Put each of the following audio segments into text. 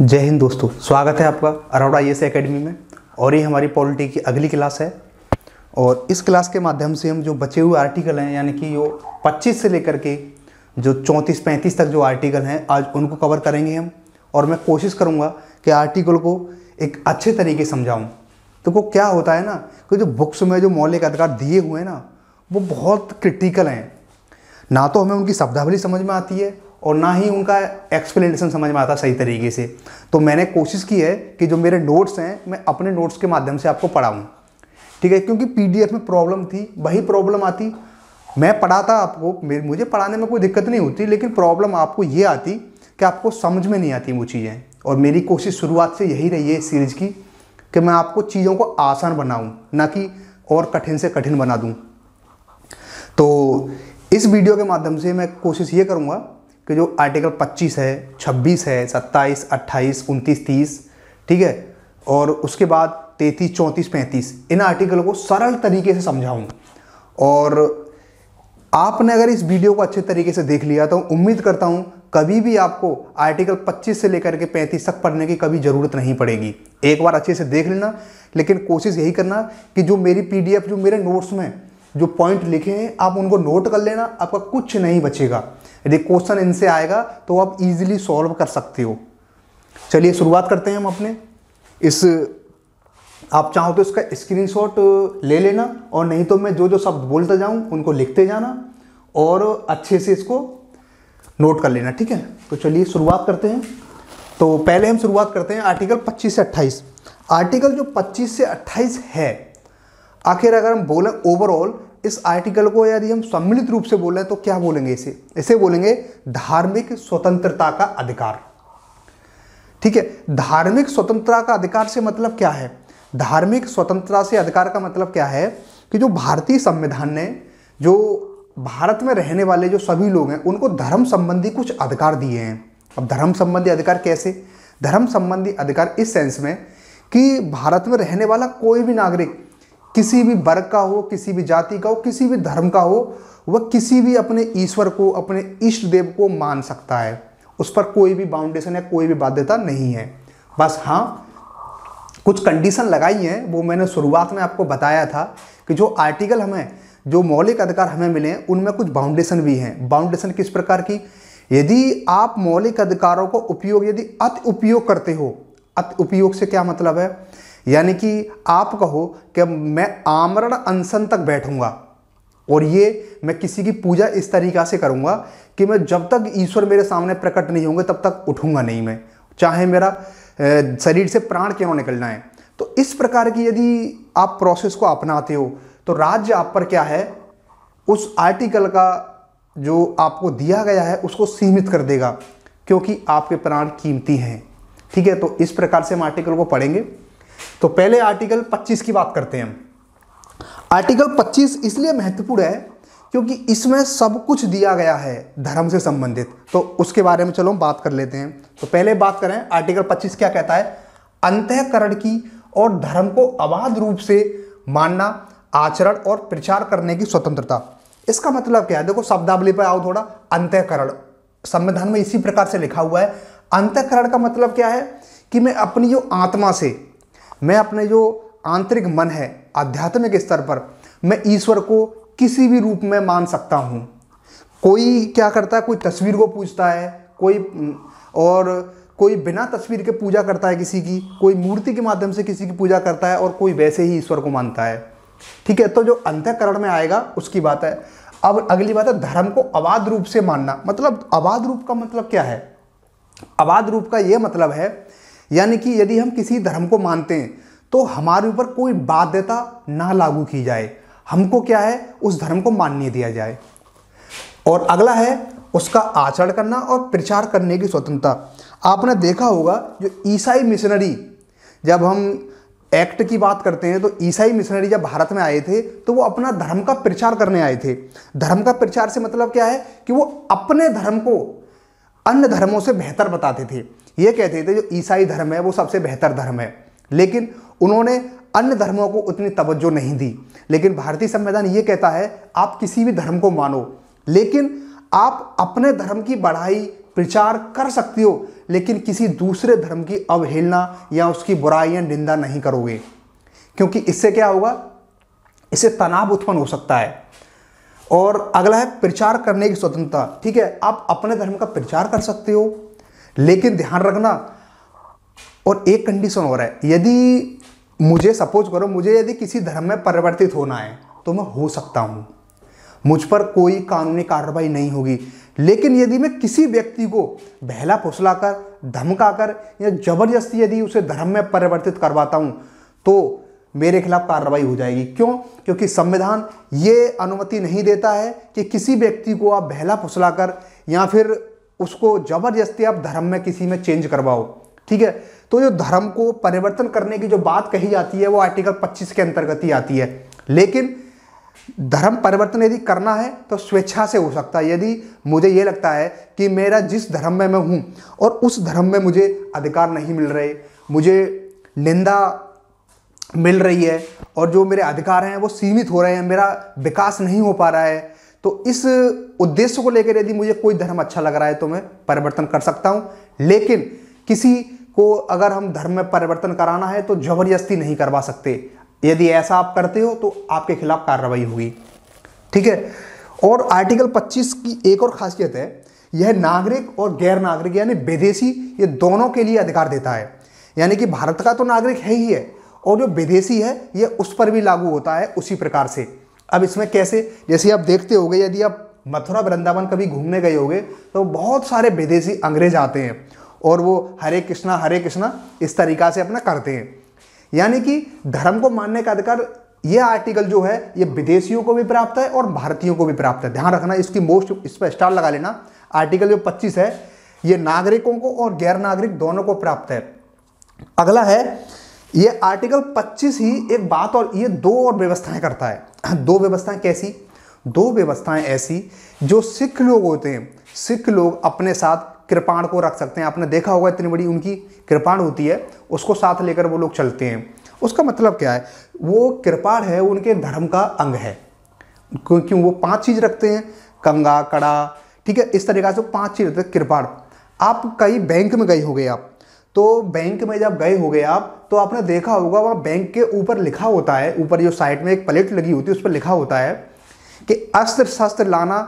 जय हिंद दोस्तों, स्वागत है आपका अरोड़ा IAS एकेडमी में। और ये हमारी पॉलिटी की अगली क्लास है। और इस क्लास के माध्यम से हम जो बचे हुए आर्टिकल हैं, यानी कि जो 25 से लेकर के जो 34-35 तक जो आर्टिकल हैं, आज उनको कवर करेंगे हम। और मैं कोशिश करूँगा कि आर्टिकल को एक अच्छे तरीके से समझाऊँ। तो वो क्या होता है ना कि जो बुक्स में जो मौलिक अधिकार दिए हुए हैं ना, वो बहुत क्रिटिकल हैं। ना तो हमें उनकी शब्दावली समझ में आती है और ना ही उनका एक्सप्लेनेशन समझ में आता सही तरीके से। तो मैंने कोशिश की है कि जो मेरे नोट्स हैं, मैं अपने नोट्स के माध्यम से आपको पढ़ाऊँ, ठीक है। क्योंकि PDF में प्रॉब्लम थी, वही प्रॉब्लम आती। मैं पढ़ाता आपको, मुझे पढ़ाने में कोई दिक्कत नहीं होती, लेकिन प्रॉब्लम आपको ये आती कि आपको समझ में नहीं आती वो चीज़ें। और मेरी कोशिश शुरुआत से यही रही है इस सीरीज़ की कि मैं आपको चीज़ों को आसान बनाऊँ, ना कि और कठिन से कठिन बना दूँ। तो इस वीडियो के माध्यम से मैं कोशिश ये करूँगा कि जो आर्टिकल 25 है, 26 है, 27, 28, 29, 30, ठीक है, और उसके बाद 33, 34, 35, इन आर्टिकल को सरल तरीके से समझाऊँ। और आपने अगर इस वीडियो को अच्छे तरीके से देख लिया तो उम्मीद करता हूँ कभी भी आपको आर्टिकल 25 से लेकर के 35 तक पढ़ने की कभी ज़रूरत नहीं पड़ेगी। एक बार अच्छे से देख लेना, लेकिन कोशिश यही करना कि जो मेरी PDF, जो मेरे नोट्स में जो पॉइंट लिखे हैं, आप उनको नोट कर लेना। आपका कुछ नहीं बचेगा। यदि क्वेश्चन इनसे आएगा तो आप इजीली सॉल्व कर सकते हो। चलिए शुरुआत करते हैं हम अपने इस। आप चाहो तो इसका स्क्रीनशॉट ले लेना, और नहीं तो मैं जो जो शब्द बोलता जाऊं उनको लिखते जाना और अच्छे से इसको नोट कर लेना, ठीक है। तो चलिए शुरुआत करते हैं। तो पहले हम शुरुआत करते हैं आर्टिकल 25 से 28। आर्टिकल जो 25 से 28 है, आखिर अगर हम बोलें ओवरऑल इस आर्टिकल को, यदि हम सम्मिलित रूप से बोलें तो क्या बोलेंगे इसे बोलेंगे धार्मिक स्वतंत्रता का अधिकार, ठीक है। धार्मिक स्वतंत्रता का अधिकार से मतलब क्या है? धार्मिक स्वतंत्रता से अधिकार का मतलब क्या है कि जो भारतीय संविधान ने जो भारत में रहने वाले जो सभी लोग हैं, उनको धर्म संबंधी कुछ अधिकार दिए हैं। अब धर्म संबंधी अधिकार कैसे? धर्म संबंधी अधिकार इस सेंस में कि भारत में रहने वाला कोई भी नागरिक किसी भी वर्ग का हो, किसी भी जाति का हो, किसी भी धर्म का हो, वह किसी भी अपने ईश्वर को, अपने इष्ट देव को मान सकता है। उस पर कोई भी बाउंडेशन या कोई भी बाध्यता नहीं है। बस हाँ, कुछ कंडीशन लगाई हैं, वो मैंने शुरुआत में आपको बताया था कि जो आर्टिकल हमें, जो मौलिक अधिकार हमें मिले हैं, उनमें कुछ बाउंडेशन भी हैं। बाउंडेशन किस प्रकार की? यदि आप मौलिक अधिकारों को उपयोग यदि अति उपयोग करते हो, अति उपयोग से क्या मतलब है? यानी कि आप कहो कि मैं आमरण अनशन तक बैठूंगा और ये मैं किसी की पूजा इस तरीका से करूंगा कि मैं जब तक ईश्वर मेरे सामने प्रकट नहीं होंगे तब तक उठूंगा नहीं, मैं चाहे मेरा शरीर से प्राण क्यों निकलना है। तो इस प्रकार की यदि आप प्रोसेस को अपनाते हो तो राज्य आप पर क्या है, उस आर्टिकल का जो आपको दिया गया है उसको सीमित कर देगा, क्योंकि आपके प्राण कीमती हैं, ठीक है। तो इस प्रकार से हम आर्टिकल को पढ़ेंगे। तो पहले आर्टिकल 25 की बात करते हैं हम। आर्टिकल 25 इसलिए महत्वपूर्ण है क्योंकि इसमें सब कुछ दिया गया है धर्म से संबंधित। तो उसके बारे में चलो हम बात कर लेते हैं। तो पहले बात करें आर्टिकल 25 क्या कहता है? अंतःकरण की और धर्म को अबाध रूप से मानना, आचरण और प्रचार करने की स्वतंत्रता। इसका मतलब क्या है? देखो शब्दावली पर आओ थोड़ा। अंतःकरण संविधान में इसी प्रकार से लिखा हुआ है। अंतःकरण का मतलब क्या है कि मैं अपनी जो आत्मा से, मैं अपने जो आंतरिक मन है, आध्यात्मिक स्तर पर मैं ईश्वर को किसी भी रूप में मान सकता हूँ। कोई क्या करता है, कोई तस्वीर को पूजता है, कोई बिना तस्वीर के पूजा करता है किसी की, कोई मूर्ति के माध्यम से किसी की पूजा करता है, और कोई वैसे ही ईश्वर को मानता है, ठीक है। तो जो अंतःकरण में आएगा उसकी बात है। अब अगली बात है धर्म को अबाध रूप से मानना। मतलब अबाध रूप का मतलब क्या है? अबाध रूप का यह मतलब है, यानी कि यदि हम किसी धर्म को मानते हैं तो हमारे ऊपर कोई बाध्यता ना लागू की जाए, हमको क्या है, उस धर्म को मान्य दिया जाए। और अगला है उसका आचरण करना और प्रचार करने की स्वतंत्रता। आपने देखा होगा जो ईसाई मिशनरी, जब हम एक्ट की बात करते हैं तो ईसाई मिशनरी जब भारत में आए थे तो वो अपना धर्म का प्रचार करने आए थे। धर्म का प्रचार से मतलब क्या है कि वो अपने धर्म को अन्य धर्मों से बेहतर बताते थे। ये कहते थे जो ईसाई धर्म है वो सबसे बेहतर धर्म है, लेकिन उन्होंने अन्य धर्मों को उतनी तवज्जो नहीं दी। लेकिन भारतीय संविधान ये कहता है आप किसी भी धर्म को मानो, लेकिन आप अपने धर्म की बढ़ाई, प्रचार कर सकते हो, लेकिन किसी दूसरे धर्म की अवहेलना या उसकी बुराई या निंदा नहीं करोगे, क्योंकि इससे क्या होगा, इससे तनाव उत्पन्न हो सकता है। और अगला है प्रचार करने की स्वतंत्रता। ठीक है, आप अपने धर्म का प्रचार कर सकते हो, लेकिन ध्यान रखना, और एक कंडीशन और है, यदि मुझे सपोज करो, मुझे यदि किसी धर्म में परिवर्तित होना है तो मैं हो सकता हूं, मुझ पर कोई कानूनी कार्रवाई नहीं होगी। लेकिन यदि मैं किसी व्यक्ति को बहला फुसलाकर, धमकाकर या जबरदस्ती यदि उसे धर्म में परिवर्तित करवाता हूं तो मेरे खिलाफ कार्रवाई हो जाएगी। क्यों? क्योंकि संविधान ये अनुमति नहीं देता है कि किसी व्यक्ति को आप बहला फुसलाकर या फिर उसको जबरदस्ती आप धर्म में किसी में चेंज करवाओ। ठीक है, तो जो धर्म को परिवर्तन करने की जो बात कही जाती है वो आर्टिकल 25 के अंतर्गत ही आती है। लेकिन धर्म परिवर्तन यदि करना है तो स्वेच्छा से हो सकता है। यदि मुझे ये लगता है कि मेरा जिस धर्म में मैं हूँ और उस धर्म में मुझे अधिकार नहीं मिल रहे, मुझे निंदा मिल रही है और जो मेरे अधिकार हैं वो सीमित हो रहे हैं, मेरा विकास नहीं हो पा रहा है, तो इस उद्देश्य को लेकर यदि मुझे कोई धर्म अच्छा लग रहा है तो मैं परिवर्तन कर सकता हूँ। लेकिन किसी को अगर हम धर्म में परिवर्तन कराना है तो जबरदस्ती नहीं करवा सकते। यदि ऐसा आप करते हो तो आपके खिलाफ कार्रवाई होगी। ठीक है, और आर्टिकल 25 की एक और खासियत है, यह नागरिक और गैर नागरिक यानी विदेशी, ये दोनों के लिए अधिकार देता है। यानी कि भारत का तो नागरिक है ही है, और जो विदेशी है ये उस पर भी लागू होता है उसी प्रकार से। अब इसमें कैसे, जैसे आप देखते होंगे, यदि आप मथुरा वृंदावन कभी घूमने गए होंगे तो बहुत सारे विदेशी अंग्रेज आते हैं और वो हरे कृष्णा इस तरीका से अपना करते हैं। यानी कि धर्म को मानने का अधिकार ये आर्टिकल जो है ये विदेशियों को भी प्राप्त है और भारतीयों को भी प्राप्त है। ध्यान रखना, इसकी मोस्ट, इस पर स्टार लगा लेना। आर्टिकल जो 25 है ये नागरिकों को और गैर नागरिक दोनों को प्राप्त है। अगला है, ये आर्टिकल 25 ही एक बात और ये दो और व्यवस्थाएं करता है। दो व्यवस्थाएं कैसी? दो व्यवस्थाएं ऐसी जो सिख लोग होते हैं, सिख लोग अपने साथ कृपाण को रख सकते हैं। आपने देखा होगा इतनी बड़ी उनकी कृपाण होती है, उसको साथ लेकर वो लोग चलते हैं। उसका मतलब क्या है? वो कृपाण है उनके धर्म का अंग है, क्योंकि वो 5 चीज रखते हैं, कंगा, कड़ा, ठीक है, इस तरीका से 5 चीज रखते हैं कृपाण। आप कहीं बैंक में गए होंगे, आप तो बैंक में जब गए होंगे आप तो आपने देखा होगा वहाँ बैंक के ऊपर लिखा होता है, ऊपर जो साइड में एक प्लेट लगी होती है उस पर लिखा होता है कि अस्त्र शस्त्र लाना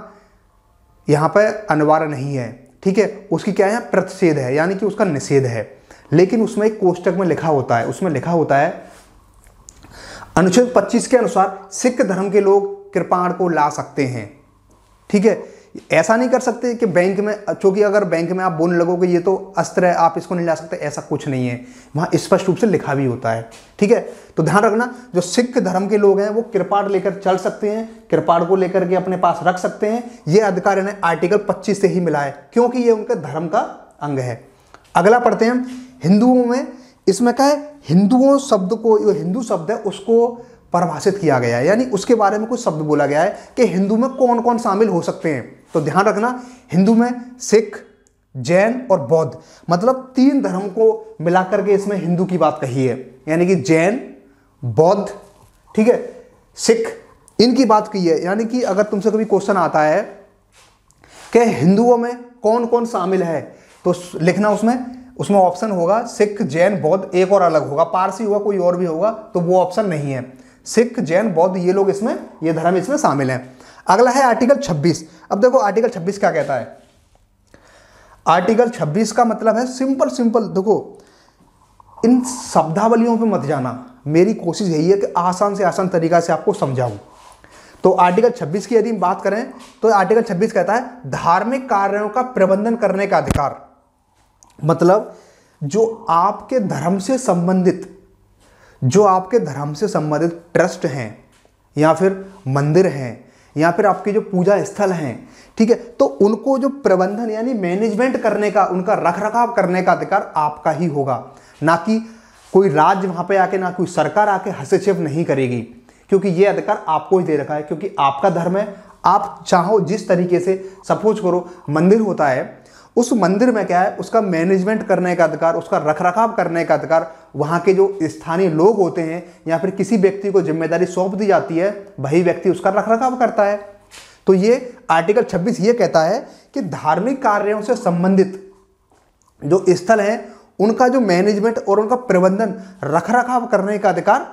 यहाँ पर अनिवार्य नहीं है। ठीक है, उसकी क्या है? प्रतिषेध है, यानी कि उसका निषेध है। लेकिन उसमें एक कोष्टक में लिखा होता है, उसमें लिखा होता है अनुच्छेद 25 के अनुसार सिख धर्म के लोग कृपाण को ला सकते हैं। ठीक है, ऐसा नहीं कर सकते कि बैंक में, क्योंकि अगर बैंक में आप बोलने लगोगे ये तो अस्त्र है, आप इसको नहीं ला सकते, ऐसा कुछ नहीं है, वहां स्पष्ट रूप से लिखा भी होता है। ठीक है, तो ध्यान रखना, जो सिख धर्म के लोग हैं वो कृपाण लेकर चल सकते हैं, कृपाण को लेकर के अपने पास रख सकते हैं। ये अधिकार इन्हें आर्टिकल 25 से ही मिला है, क्योंकि ये उनके धर्म का अंग है। अगला पढ़ते हैं हम, हिंदुओं में इसमें क्या है? हिंदुओं शब्द को, जो हिंदू शब्द है उसको परिभाषित किया गया है, यानी उसके बारे में कुछ शब्द बोला गया है कि हिंदू में कौन कौन शामिल हो सकते हैं। तो ध्यान रखना, हिंदू में सिख, जैन और बौद्ध, मतलब 3 धर्म को मिलाकर के इसमें हिंदू की बात कही है। यानी कि जैन, बौद्ध, ठीक है, सिख, इनकी बात की है। यानी कि अगर तुमसे कभी क्वेश्चन आता है कि हिंदुओं में कौन कौन शामिल है तो लिखना उसमें ऑप्शन होगा सिख, जैन, बौद्ध, एक और अलग होगा, पारसी होगा, कोई और भी होगा, तो वो ऑप्शन नहीं है। सिख, जैन, बौद्ध ये लोग इसमें, ये धर्म इसमें शामिल हैं। अगला है आर्टिकल 26। अब देखो आर्टिकल 26 क्या कहता है? आर्टिकल 26 का मतलब है सिंपल, देखो इन शब्दावलियों पे मत जाना, मेरी कोशिश यही है कि आसान से आसान तरीका से आपको समझाऊं। तो आर्टिकल 26 की यदि बात करें तो आर्टिकल 26 कहता है धार्मिक कार्यों का प्रबंधन करने का अधिकार। मतलब जो आपके धर्म से संबंधित ट्रस्ट हैं या फिर मंदिर हैं या फिर आपके जो पूजा स्थल हैं, ठीक है, तो उनको जो प्रबंधन यानी मैनेजमेंट करने का, उनका रखरखाव करने का अधिकार आपका ही होगा, ना कि कोई राज्य वहां पे आके, ना कोई सरकार आके हस्तक्षेप नहीं करेगी, क्योंकि ये अधिकार आपको ही दे रखा है, क्योंकि आपका धर्म है। आप चाहो जिस तरीके से, सपोज करो मंदिर होता है, उस मंदिर में क्या है, उसका मैनेजमेंट करने का अधिकार, उसका रखरखाव करने का अधिकार वहाँ के जो स्थानीय लोग होते हैं या फिर किसी व्यक्ति को जिम्मेदारी सौंप दी जाती है, वही व्यक्ति उसका रखरखाव करता है। तो ये आर्टिकल 26 ये कहता है कि धार्मिक कार्यों से संबंधित जो स्थल हैं उनका जो मैनेजमेंट और उनका प्रबंधन रखरखाव करने का अधिकार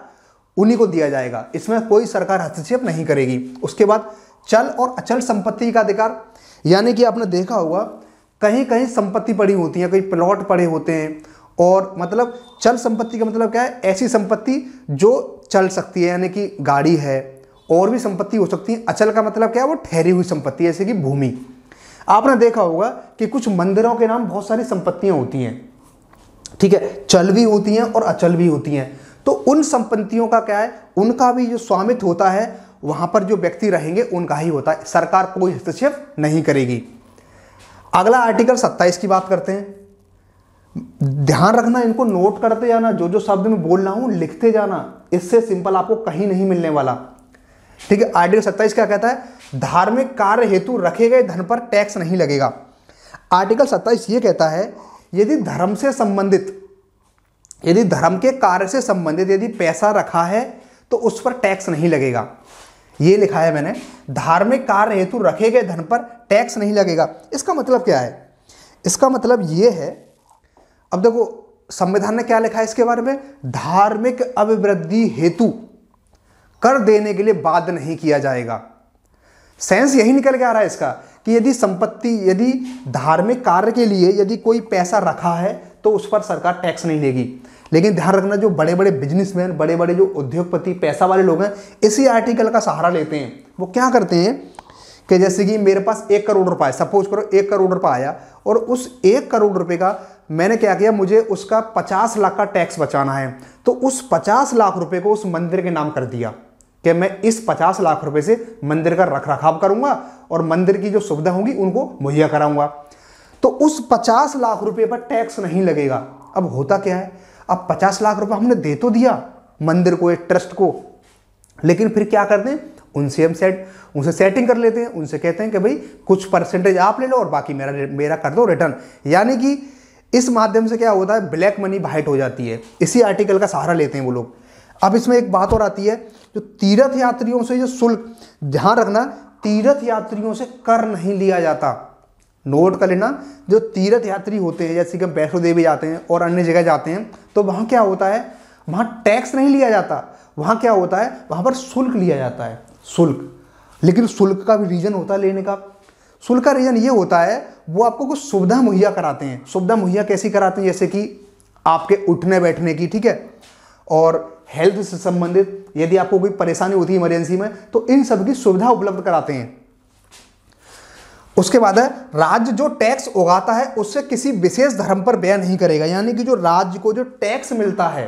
उन्हीं को दिया जाएगा, इसमें कोई सरकार हस्तक्षेप नहीं करेगी। उसके बाद चल और अचल संपत्ति का अधिकार, यानी कि आपने देखा होगा कहीं कहीं संपत्ति पड़ी होती है, कहीं प्लॉट पड़े होते हैं, और मतलब चल संपत्ति का मतलब क्या है, ऐसी संपत्ति जो चल सकती है, यानी कि गाड़ी है और भी संपत्ति हो सकती है। अचल का मतलब क्या है, वो ठहरी हुई संपत्ति जैसे कि भूमि। आपने देखा होगा कि कुछ मंदिरों के नाम बहुत सारी संपत्तियां होती हैं, ठीक है, चल भी होती हैं और अचल भी होती हैं। तो उन संपत्तियों का क्या है, उनका भी जो स्वामित्व होता है वहां पर जो व्यक्ति रहेंगे उनका ही होता है, सरकार कोई हस्तक्षेप नहीं करेगी। अगला आर्टिकल 27 की बात करते हैं। ध्यान रखना, इनको नोट करते जाना, जो जो शब्द मैं बोल रहा हूं लिखते जाना, इससे सिंपल आपको कहीं नहीं मिलने वाला, ठीक है। आर्टिकल 27 क्या कहता है, धार्मिक कार्य हेतु रखे गए धन पर टैक्स नहीं लगेगा। आर्टिकल 27 ये कहता है यदि धर्म से संबंधित, यदि धर्म के कार्य से संबंधित यदि पैसा रखा है तो उस पर टैक्स नहीं लगेगा। ये लिखा है मैंने, धार्मिक कार्य हेतु रखे गए धन पर टैक्स नहीं लगेगा। इसका मतलब क्या है, इसका मतलब ये है, अब देखो संविधान ने क्या लिखा है इसके बारे में, धार्मिक अभिवृद्धि हेतु कर देने के लिए बाध्य नहीं किया जाएगा। सेंस यही निकल के आ रहा है इसका कि यदि संपत्ति, यदि धार्मिक कार्य के लिए यदि कोई पैसा रखा है तो उस पर सरकार टैक्स नहीं लेगी। लेकिन ध्यान रखना, जो बड़े बड़े बिजनेसमैन, बड़े बड़े जो उद्योगपति, पैसा वाले लोग हैं, इसी आर्टिकल का सहारा लेते हैं। वो क्या करते हैं कि जैसे कि मेरे पास 1 करोड़ रुपए है, सपोज करो 1 करोड़ रुपए आया, और उस 1 करोड़ रुपए का मैंने क्या किया, मुझे उसका 50 लाख का टैक्स बचाना है, तो उस 50 लाख रुपए को उस मंदिर के नाम कर दिया कि मैं इस 50 लाख रुपए से मंदिर का रखरखाव करूंगा और मंदिर की जो सुविधा होगी उनको मुहैया कराऊंगा। तो उस 50 लाख रुपए पर टैक्स नहीं लगेगा। अब होता क्या है, अब 50 लाख रुपए हमने दे तो दिया मंदिर को, एक ट्रस्ट को, लेकिन फिर क्या करते हैं, उनसे सेटिंग कर लेते हैं, उनसे कहते हैं कि भाई कुछ परसेंटेज आप ले लो और बाकी मेरा कर दो रिटर्न। यानी कि इस माध्यम से क्या होता है, ब्लैक मनी वाइट हो जाती है। इसी आर्टिकल का सहारा लेते हैं वो लोग। अब इसमें एक बात और आती है, जो तीर्थ यात्रियों से जो शुल्क, ध्यान रखना, तीर्थ यात्रियों से कर नहीं लिया जाता। नोट कर लेना, जो तीर्थ यात्री होते हैं, जैसे कि हम वैष्णो देवी जाते हैं और अन्य जगह जाते हैं, तो वहाँ क्या होता है, वहाँ टैक्स नहीं लिया जाता, वहाँ क्या होता है, वहाँ पर शुल्क लिया जाता है, शुल्क। लेकिन शुल्क का भी रीजन होता है लेने का। शुल्क का रीजन ये होता है, वो आपको कुछ सुविधा मुहैया कराते हैं। सुविधा मुहैया कैसी कराते हैं, जैसे कि आपके उठने बैठने की, ठीक है, और हेल्थ से संबंधित यदि आपको कोई परेशानी होती है इमरजेंसी में, तो इन सब की सुविधा उपलब्ध कराते हैं। उसके बाद है, राज्य जो टैक्स उगाता है उससे किसी विशेष धर्म पर व्यय नहीं करेगा। यानी कि जो राज्य को जो टैक्स मिलता है,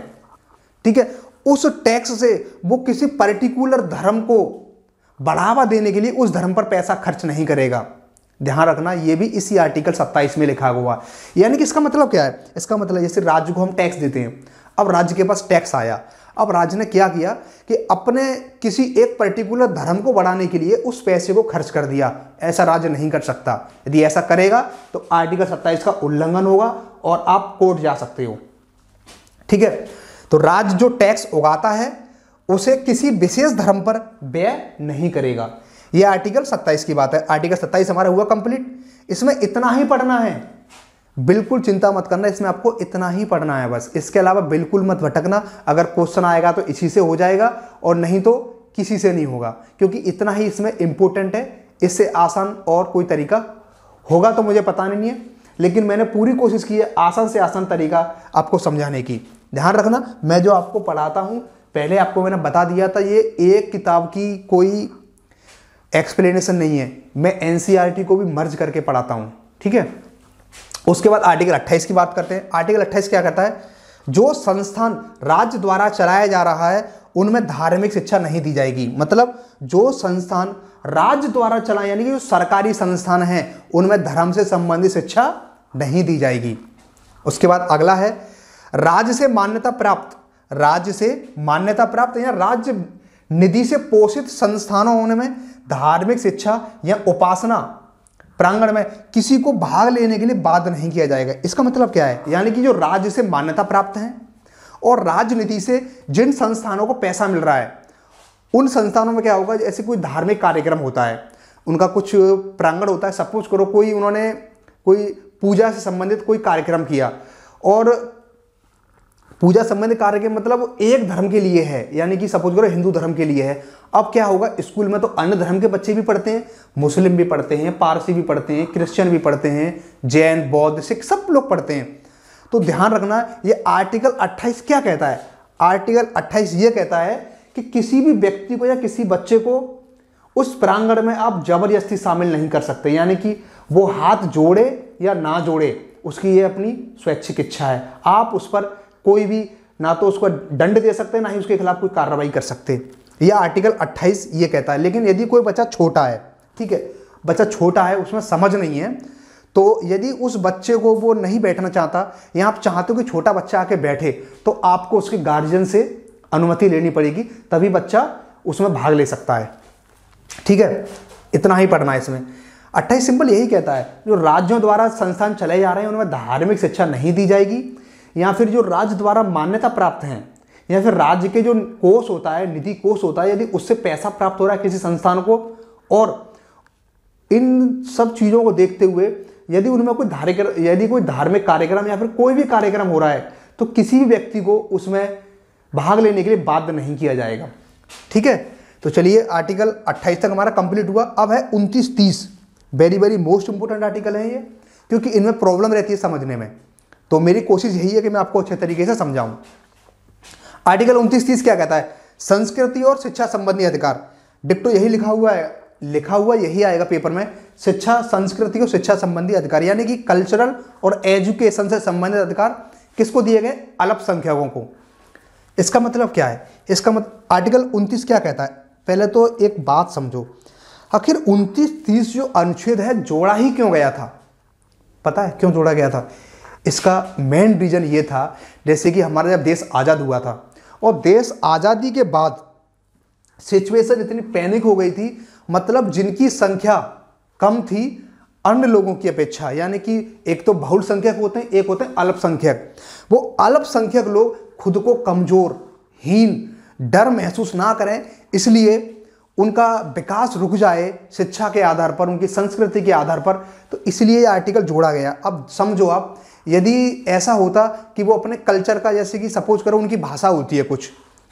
ठीक है, उस टैक्स से वो किसी पर्टिकुलर धर्म को बढ़ावा देने के लिए उस धर्म पर पैसा खर्च नहीं करेगा। ध्यान रखना, ये भी इसी आर्टिकल 27 में लिखा हुआ है। यानी कि इसका मतलब क्या है, इसका मतलब जैसे राज्य को हम टैक्स देते हैं, अब राज्य के पास टैक्स आया, अब राज्य ने क्या किया कि अपने किसी एक पर्टिकुलर धर्म को बढ़ाने के लिए उस पैसे को खर्च कर दिया। ऐसा राज्य नहीं कर सकता। यदि ऐसा करेगा तो आर्टिकल 27 का उल्लंघन होगा और आप कोर्ट जा सकते हो, ठीक है। तो राज्य जो टैक्स उगाता है उसे किसी विशेष धर्म पर व्यय नहीं करेगा। यह आर्टिकल 27 की बात है। आर्टिकल 27 हमारा हुआ कंप्लीट। इसमें इतना ही पढ़ना है, बिल्कुल चिंता मत करना, इसमें आपको इतना ही पढ़ना है बस। इसके अलावा बिल्कुल मत भटकना। अगर क्वेश्चन आएगा तो इसी से हो जाएगा और नहीं तो किसी से नहीं होगा, क्योंकि इतना ही इसमें इंपॉर्टेंट है। इससे आसान और कोई तरीका होगा तो मुझे पता नहीं है, लेकिन मैंने पूरी कोशिश की है आसान से आसान तरीका आपको समझाने की। ध्यान रखना, मैं जो आपको पढ़ाता हूँ, पहले आपको मैंने बता दिया था, ये एक किताब की कोई एक्सप्लेनेशन नहीं है। मैं एनसीईआरटी को भी मर्ज करके पढ़ाता हूँ, ठीक है। उसके बाद आर्टिकल 28 की बात करते हैं। आर्टिकल 28 क्या कहता है, जो संस्थान राज्य द्वारा चलाया जा रहा है उनमें धार्मिक शिक्षा नहीं दी जाएगी। मतलब जो संस्थान राज्य द्वारा चलाए, यानी कि जो सरकारी संस्थान हैं, उनमें धर्म से संबंधित शिक्षा नहीं दी जाएगी। उसके बाद अगला है, राज्य से मान्यता प्राप्त, राज्य से मान्यता प्राप्त या राज्य निधि से पोषित संस्थानों में धार्मिक शिक्षा या उपासना प्रांगण में किसी को भाग लेने के लिए बाध्य नहीं किया जाएगा। इसका मतलब क्या है, यानी कि जो राज्य से मान्यता प्राप्त है और राजनीति से जिन संस्थानों को पैसा मिल रहा है, उन संस्थानों में क्या होगा, जैसे कोई धार्मिक कार्यक्रम होता है, उनका कुछ प्रांगण होता है, सपोज करो कोई उन्होंने कोई पूजा से संबंधित कोई कार्यक्रम किया, और पूजा संबंधित कार्यक्रम मतलब एक धर्म के लिए है, यानी कि सपोज करो हिंदू धर्म के लिए है। अब क्या होगा, स्कूल में तो अन्य धर्म के बच्चे भी पढ़ते हैं, मुस्लिम भी पढ़ते हैं, पारसी भी पढ़ते हैं, क्रिश्चियन भी पढ़ते हैं, जैन, बौद्ध, सिख, सब लोग पढ़ते हैं। तो ध्यान रखना, ये आर्टिकल 28 क्या कहता है? आर्टिकल 28 ये कहता है कि किसी भी व्यक्ति को या किसी बच्चे को उस प्रांगण में आप जबरदस्ती शामिल नहीं कर सकते, यानी कि वो हाथ जोड़े या ना जोड़े, उसकी ये अपनी स्वैच्छिक इच्छा है। आप उस पर कोई भी ना तो उसको दंड दे सकते, ना ही उसके खिलाफ कोई कार्रवाई कर सकते। यह आर्टिकल 28 ये कहता है। लेकिन यदि कोई बच्चा छोटा है, ठीक है, बच्चा छोटा है, उसमें समझ नहीं है, तो यदि उस बच्चे को वो नहीं बैठना चाहता, या आप चाहते हो कि छोटा बच्चा आके बैठे, तो आपको उसके गार्जियन से अनुमति लेनी पड़ेगी, तभी बच्चा उसमें भाग ले सकता है। ठीक है, इतना ही पढ़ना है इसमें। 28 सिंपल यही कहता है, जो राज्यों द्वारा संस्थान चले जा रहे हैं उनमें धार्मिक शिक्षा नहीं दी जाएगी, या फिर जो राज्य द्वारा मान्यता प्राप्त हैं, या फिर राज्य के जो कोष होता है, निधि कोष होता है, यदि उससे पैसा प्राप्त हो रहा है किसी संस्थान को, और इन सब चीज़ों को देखते हुए यदि उनमें कोई धार्मिक कार्यक्रम या फिर कोई भी कार्यक्रम हो रहा है, तो किसी भी व्यक्ति को उसमें भाग लेने के लिए बाध्य नहीं किया जाएगा। ठीक है, तो चलिए आर्टिकल 28 तक हमारा कंप्लीट हुआ। अब है 29-30, very very most important article है ये, क्योंकि इनमें प्रॉब्लम रहती है समझने में, तो मेरी कोशिश यही है कि मैं आपको अच्छे तरीके से समझाऊं। आर्टिकल 29-30 क्या कहता है? संस्कृति और शिक्षा संबंधी अधिकार। डिक्टो यही लिखा हुआ यही आएगा पेपर में, शिक्षा, संस्कृति और शिक्षा संबंधी अधिकार, यानी कि कल्चरल और एजुकेशन से संबंधित अधिकार किसको दिए गए? अल्पसंख्यकों को। इसका मतलब क्या है? इसका मतलब आर्टिकल 29 क्या कहता है? पहले तो एक बात समझो, आखिर 29-30 जो अनुच्छेद है जोड़ा ही क्यों गया था? पता है क्यों जोड़ा गया था? इसका मेन रीजन ये था, जैसे कि हमारा जब देश आज़ाद हुआ था, और देश आज़ादी के बाद सिचुएशन इतनी पैनिक हो गई थी, मतलब जिनकी संख्या कम थी अन्य लोगों की अपेक्षा, यानी कि एक तो बहुसंख्यक होते हैं, एक होते हैं अल्पसंख्यक। वो अल्पसंख्यक लोग खुद को कमजोर, हीन, डर महसूस ना करें, इसलिए उनका विकास रुक जाए शिक्षा के आधार पर, उनकी संस्कृति के आधार पर, तो इसलिए ये आर्टिकल जोड़ा गया। अब समझो आप, यदि ऐसा होता कि वो अपने कल्चर का, जैसे कि सपोज करो उनकी भाषा होती है, कुछ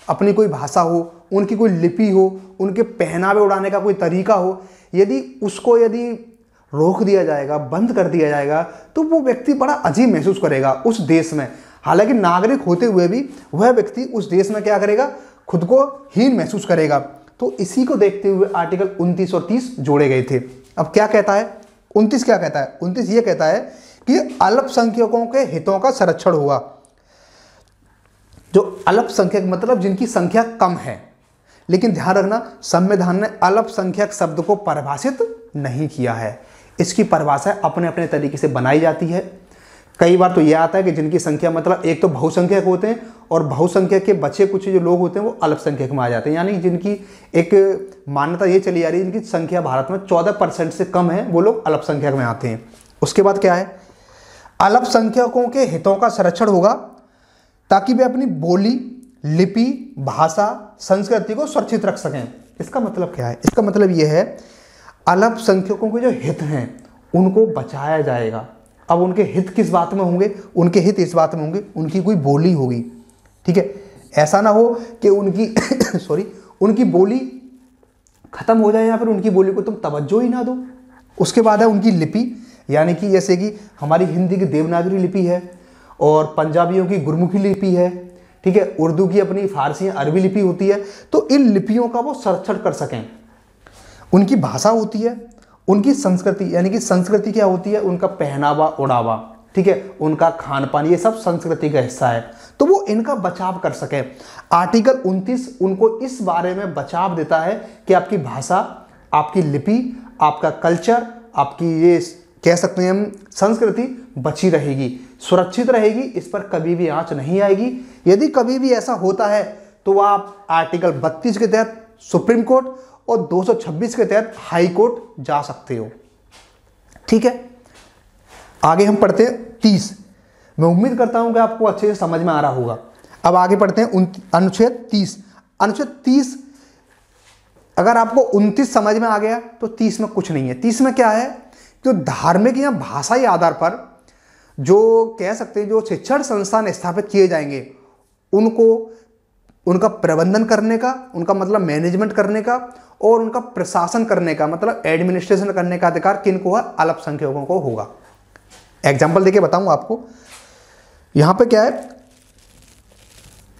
अपनी कोई भाषा हो, उनकी कोई लिपि हो, उनके पहनावे उड़ाने का कोई तरीका हो, यदि उसको रोक दिया जाएगा, बंद कर दिया जाएगा, तो वो व्यक्ति बड़ा अजीब महसूस करेगा उस देश में। हालांकि नागरिक होते हुए भी वह व्यक्ति उस देश में क्या करेगा? खुद को हीन महसूस करेगा। तो इसी को देखते हुए आर्टिकल 29 और 30 जोड़े गए थे। अब क्या कहता है 29? क्या कहता है 29? ये कहता है कि अल्पसंख्यकों के हितों का संरक्षण होगा। जो अल्पसंख्यक मतलब जिनकी संख्या कम है, लेकिन ध्यान रखना संविधान ने अल्पसंख्यक शब्द को परिभाषित नहीं किया है। इसकी परिभाषा अपने अपने तरीके से बनाई जाती है। कई बार तो यह आता है कि जिनकी संख्या मतलब एक तो बहुसंख्यक होते हैं, और बहुसंख्यक के बचे कुछ जो लोग होते हैं वो अल्पसंख्यक में आ जाते हैं, यानी जिनकी एक मान्यता ये चली आ रही है जिनकी संख्या भारत में 14% से कम है, वो लोग अल्पसंख्यक में आते हैं। उसके बाद क्या है? अल्पसंख्यकों के हितों का संरक्षण होगा ताकि वे अपनी बोली, लिपि, भाषा, संस्कृति को सुरक्षित रख सकें। इसका मतलब क्या है? इसका मतलब यह है अल्पसंख्यकों के जो हित हैं उनको बचाया जाएगा। अब उनके हित किस बात में होंगे? उनके हित इस बात में होंगे, उनकी कोई बोली होगी, ठीक है। ऐसा ना हो कि उनकी उनकी बोली खत्म हो जाए या फिर उनकी बोली को तुम तवज्जो ही ना दो। उसके बाद है उनकी लिपि, यानी कि जैसे कि हमारी हिंदी की देवनागरी लिपि है और पंजाबियों की गुरमुखी लिपि है, ठीक है, उर्दू की अपनी फारसी अरबी लिपि होती है, तो इन लिपियों का वो संरक्षण कर सकें। उनकी भाषा होती है, उनकी संस्कृति, यानी कि संस्कृति क्या होती है? उनका पहनावा ओढ़ावा, ठीक है, उनका खान पान, ये सब संस्कृति का हिस्सा है, तो वो इनका बचाव कर सके। आर्टिकल 29 उनको इस बारे में बचाव देता है कि आपकी भाषा, आपकी लिपि, आपका कल्चर, आपकी ये कह सकते हैं हम संस्कृति बची रहेगी, सुरक्षित रहेगी, इस पर कभी भी आंच नहीं आएगी। यदि कभी भी ऐसा होता है तो आप आर्टिकल 32 के तहत सुप्रीम कोर्ट और 226 के तहत हाई कोर्ट जा सकते हो, ठीक है। आगे हम पढ़ते हैं 30। मैं उम्मीद करता हूं कि आपको अच्छे से समझ में आ रहा होगा। अब आगे पढ़ते हैं अनुच्छेद 30। अनुच्छेद 30 अगर आपको 29 समझ में आ गया तो 30 में कुछ नहीं है। 30 में क्या है, जो धार्मिक या भाषाई आधार पर जो कह सकते हैं जो शिक्षण संस्थान स्थापित किए जाएंगे, उनको उनका प्रबंधन करने का, उनका मतलब मैनेजमेंट करने का, और उनका प्रशासन करने का मतलब एडमिनिस्ट्रेशन करने का अधिकार किनको है, अल्पसंख्यकों को होगा। एग्जाम्पल देके बताऊं आपको, यहां पे क्या है,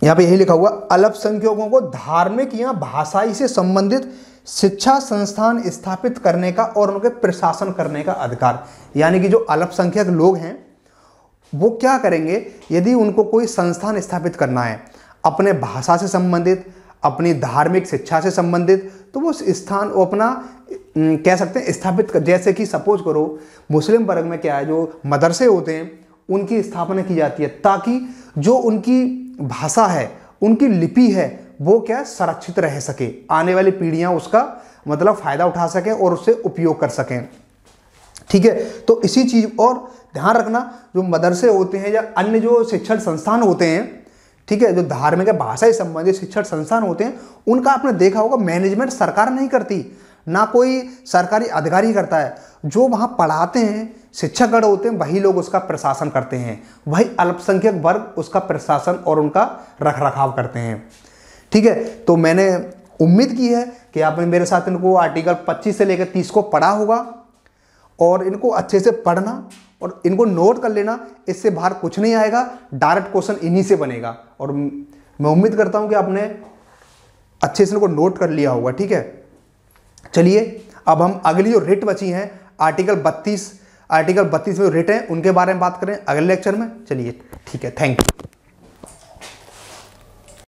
यहां पे यही लिखा हुआ, अल्पसंख्यकों को धार्मिक या भाषाई से संबंधित शिक्षा संस्थान स्थापित करने का और उनके प्रशासन करने का अधिकार। यानी कि जो अल्पसंख्यक लोग हैं वो क्या करेंगे, यदि उनको कोई संस्थान स्थापित करना है अपने भाषा से संबंधित, अपनी धार्मिक शिक्षा से संबंधित, तो वो स्थान वो अपना कह सकते हैं स्थापित कर, जैसे कि सपोज करो मुस्लिम वर्ग में क्या है, जो मदरसे होते हैं उनकी स्थापना की जाती है ताकि जो उनकी भाषा है, उनकी लिपि है, वो क्या संरक्षित रह सके, आने वाली पीढ़ियां उसका मतलब फायदा उठा सकें और उससे उपयोग कर सकें। ठीक है, तो इसी चीज और ध्यान रखना, जो मदरसे होते हैं या अन्य जो शिक्षण संस्थान होते हैं, ठीक है, जो धार्मिक भाषा से संबंधित शिक्षण संस्थान होते हैं, उनका आपने देखा होगा मैनेजमेंट सरकार नहीं करती, ना कोई सरकारी अधिकारी करता है। जो वहां पढ़ाते हैं शिक्षकगण होते हैं, वही लोग उसका प्रशासन करते हैं, वही अल्पसंख्यक वर्ग उसका प्रशासन और उनका रखरखाव करते हैं। ठीक है, तो मैंने उम्मीद की है कि आपने मेरे साथ इनको आर्टिकल 25 से लेकर 30 को पढ़ा होगा और इनको अच्छे से पढ़ना और इनको नोट कर लेना, इससे बाहर कुछ नहीं आएगा, डायरेक्ट क्वेश्चन इन्हीं से बनेगा। और मैं उम्मीद करता हूं कि आपने अच्छे से इनको नोट कर लिया होगा। ठीक है, चलिए अब हम अगली जो रिट बची हैं आर्टिकल 32 में जो रिट हैं उनके बारे में बात करें अगले लेक्चर में। चलिए ठीक है, थैंक यू।